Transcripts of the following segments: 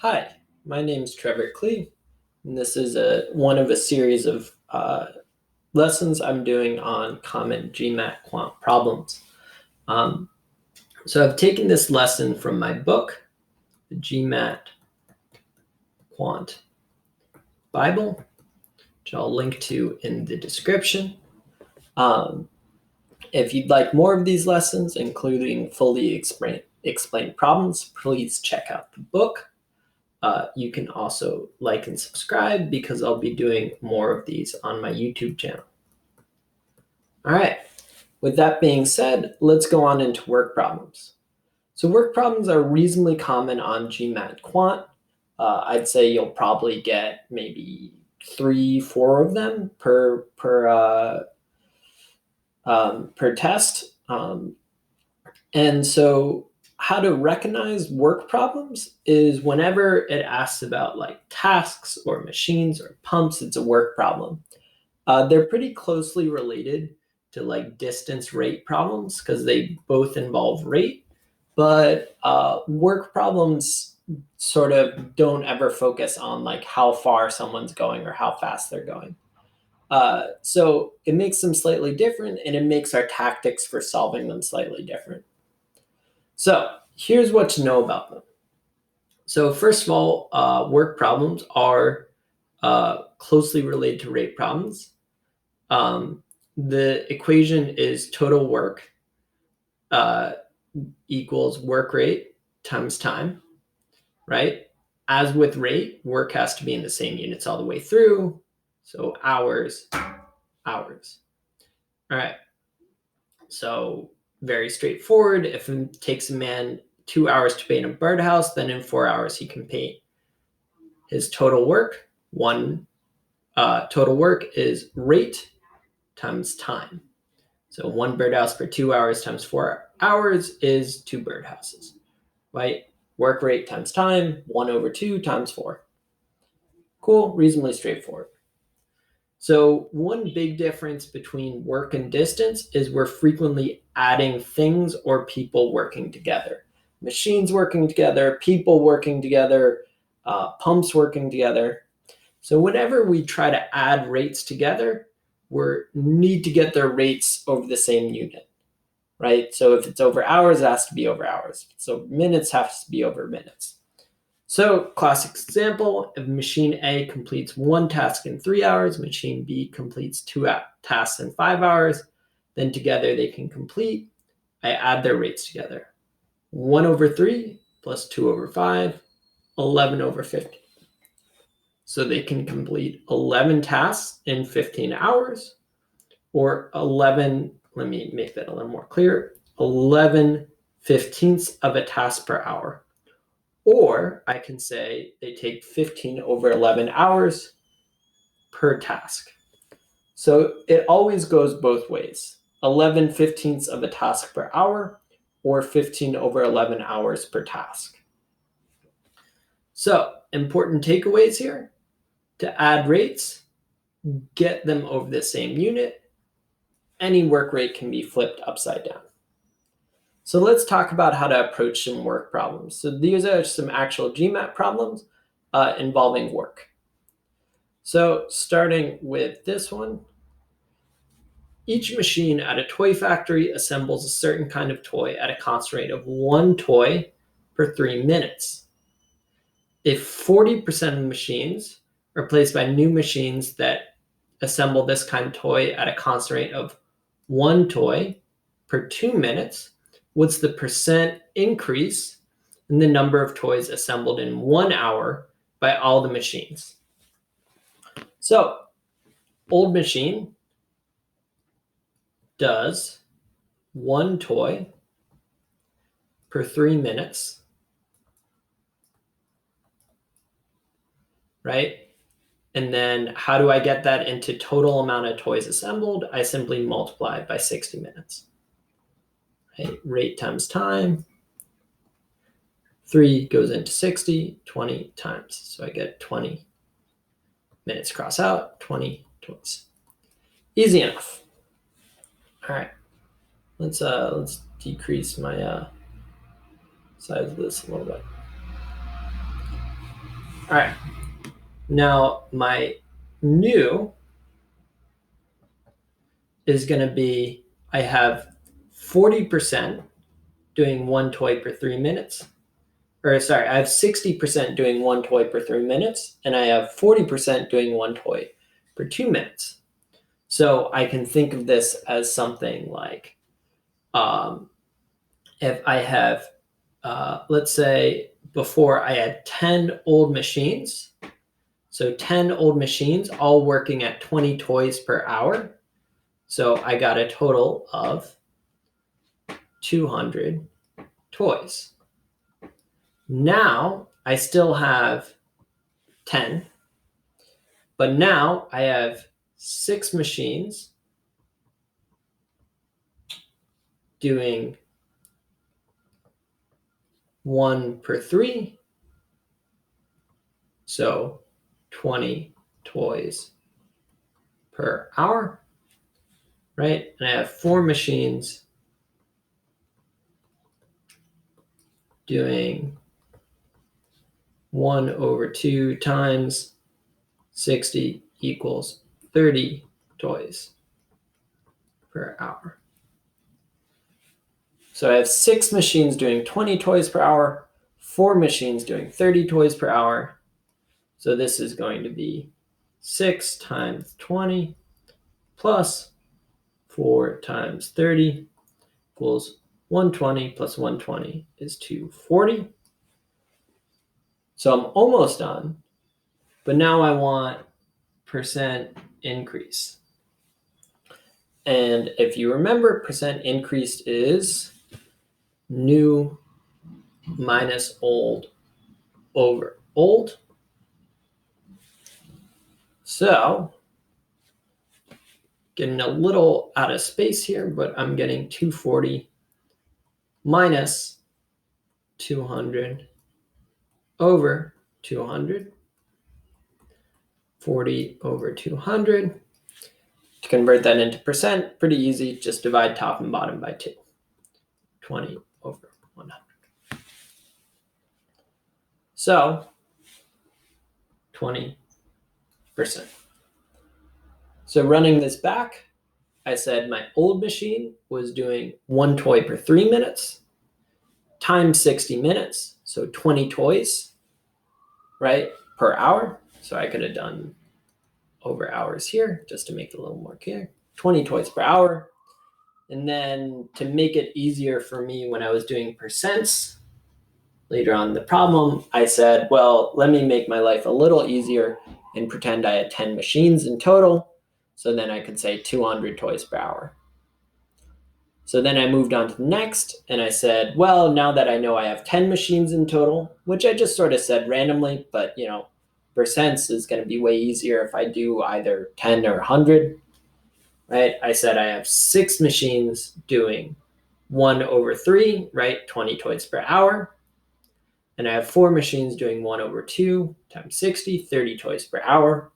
Hi, my name is Trevor Klee, and this is one of a series of lessons I'm doing on common GMAT quant problems. So I've taken this lesson from my book, the GMAT Quant Bible, which I'll link to in the description. If you'd like more of these lessons, including fully explained problems, please check out the book. You can also like and subscribe because I'll be doing more of these on my YouTube channel. All right, with that being said, let's go on into work problems. So work problems are reasonably common on GMAT Quant. I'd say you'll probably get maybe 3-4 of them per test. And so how to recognize work problems is whenever it asks about like tasks or machines or pumps, it's a work problem. They're pretty closely related to like distance rate problems because they both involve rate, but work problems sort of don't ever focus on like how far someone's going or how fast they're going. So it makes them slightly different, and it makes our tactics for solving them slightly different. So here's what to know about them. So first of all, work problems are closely related to rate problems. The equation is total work equals work rate times time, right? As with rate, work has to be in the same units all the way through. So hours. All right. So very straightforward. If it takes a man 2 hours to paint a birdhouse, then in 4 hours he can paint his total work. Total work is rate times time. So one birdhouse per 2 hours times 4 hours is 2 birdhouses, right? Work rate times time, 1/2 times 4. Cool, reasonably straightforward. So one big difference between work and distance is we're frequently adding things or people working together. Machines working together, people working together, pumps working together. So whenever we try to add rates together, we need to get their rates over the same unit, right? So if it's over hours, it has to be over hours. So minutes has to be over minutes. So classic example, if machine A completes 1 task in 3 hours, machine B completes 2 tasks in 5 hours, then together they can complete. I add their rates together. 1/3 plus 2/5, 11/50. So they can complete 11 tasks in 15 hours, or 11, let me make that a little more clear, 11/15ths of a task per hour. Or I can say they take 15/11 hours per task. So it always goes both ways. 11/15ths of a task per hour, or 15/11 hours per task. So important takeaways here. To add rates, get them over the same unit. Any work rate can be flipped upside down. So let's talk about how to approach some work problems. So these are some actual GMAT problems involving work. So starting with this one, each machine at a toy factory assembles a certain kind of toy at a constant rate of 1 toy per 3 minutes. If 40% of the machines are replaced by new machines that assemble this kind of toy at a constant rate of 1 toy per 2 minutes, what's the percent increase in the number of toys assembled in 1 hour by all the machines? So, old machine does 1 toy per 3 minutes, right? And then how do I get that into total amount of toys assembled? I simply multiply by 60 minutes. Right? Rate times time. 3 goes into 60, 20 times. So I get 20 minutes cross out, 20 toys. Easy enough. All right. Let's decrease my size of this a little bit. All right. Now my new is going to be, I have 40% doing one toy per 3 minutes. Or sorry, I have 60% doing one toy per 3 minutes, and I have 40% doing one toy per 2 minutes. So I can think of this as something like, if I have, let's say before I had 10 old machines, so 10 old machines all working at 20 toys per hour. So I got a total of 200 toys. Now I still have 10, but now I have 6 machines doing 1 per 3, so 20 toys per hour, right? And I have 4 machines doing 1 over 2 times 60 equals 30 toys per hour. So I have 6 machines doing 20 toys per hour, 4 machines doing 30 toys per hour. So this is going to be 6 times 20 plus 4 times 30 equals 120 plus 120 is 240. So I'm almost done, but now I want percent increase. And if you remember, percent increased is new minus old over old. So getting a little out of space here, but I'm getting 240 minus 200 over 200. 40 over 200. To convert that into percent, pretty easy. Just divide top and bottom by 2. 20 over 100. So 20%. So running this back, I said my old machine was doing 1 toy per 3 minutes times 60 minutes. So 20 toys, right, per hour. So I could have done over hours here just to make it a little more clear. 20 toys per hour. And then to make it easier for me when I was doing percents later on in the problem, I said, well, let me make my life a little easier and pretend I had 10 machines in total. So then I could say 200 toys per hour. So then I moved on to the next and I said, well, now that I know I have 10 machines in total, which I just sort of said randomly, but percents is going to be way easier if I do either 10 or 100, right? I said I have 6 machines doing 1 over 3, right? 20 toys per hour. And I have 4 machines doing 1 over 2 times 60, 30 toys per hour.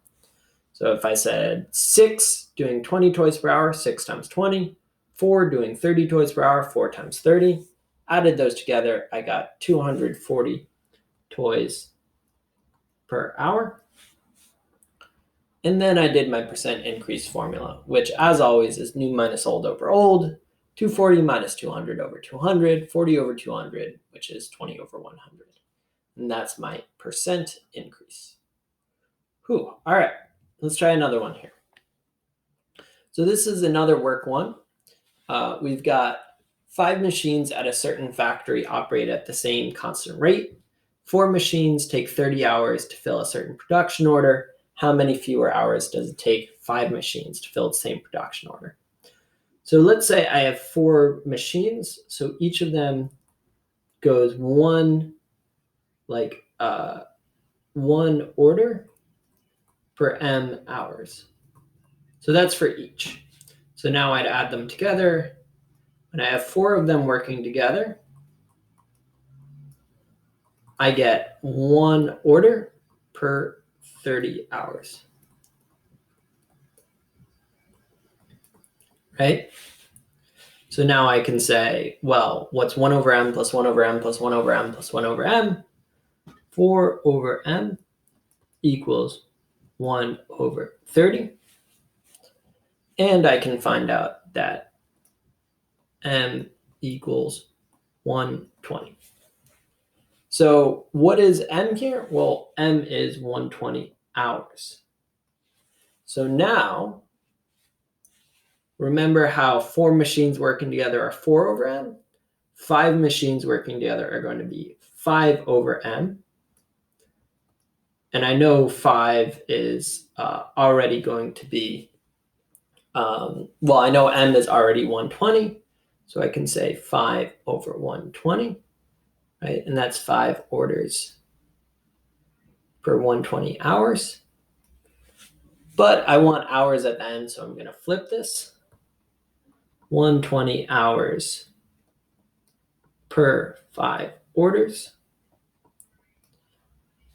So if I said 6 doing 20 toys per hour, 6 times 20, 4 doing 30 toys per hour, 4 times 30, added those together, I got 240 toys per hour. And then I did my percent increase formula, which as always is new minus old over old, 240 minus 200 over 200, 40 over 200, which is 20 over 100. And that's my percent increase. All right, let's try another one here. So this is another work one. We've got 5 machines at a certain factory operate at the same constant rate. 4 machines take 30 hours to fill a certain production order. How many fewer hours does it take 5 machines to fill the same production order? So let's say I have 4 machines. So each of them goes one order per m hours. So that's for each. So now I'd add them together. And I have 4 of them working together. I get 1 order per 30 hours. Right? So now I can say, well, what's 1 over m plus 1 over m plus 1 over m plus 1 over m? 4 over m. equals 1 over 30. And I can find out that m equals 120. So what is m here? Well, m is 120 hours. So now, remember how 4 machines working together are 4 over m? 5 machines working together are going to be 5 over m. And I know 5 is already going to be, well, I know m is already 120. So I can say 5 over 120, right? And that's 5 orders per 120 hours. But I want hours at the end, so I'm going to flip this. 120 hours per 5 orders.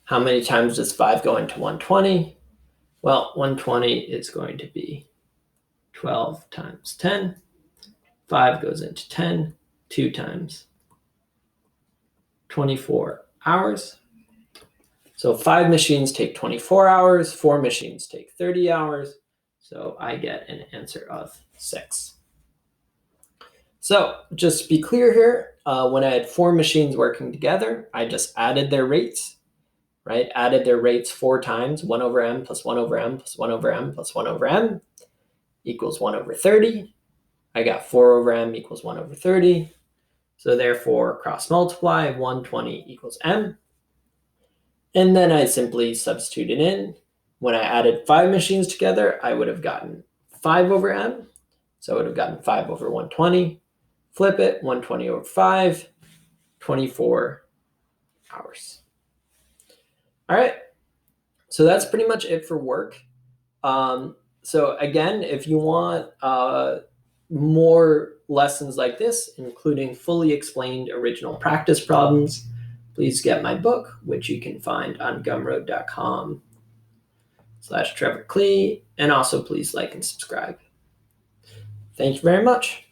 How many times does 5 go into 120? Well, 120 is going to be 12 times 10. 5 goes into 10, 2 times 24 hours. So 5 machines take 24 hours, 4 machines take 30 hours. So I get an answer of 6. So just to be clear here, when I had 4 machines working together, I just added their rates, right? Added their rates 4 times, 1 over m plus 1 over m plus 1 over m plus 1 over m equals 1 over 30. I got 4 over m equals 1 over 30. So therefore, cross multiply, 120 equals m. And then I simply substituted in. When I added 5 machines together, I would have gotten 5 over m. So I would have gotten 5 over 120. Flip it, 120 over 5, 24 hours. All right, so that's pretty much it for work. So again, if you want more lessons like this, including fully explained original practice problems, please get my book, which you can find on gumroad.com/Trevor Klee, and also please like and subscribe. Thank you very much.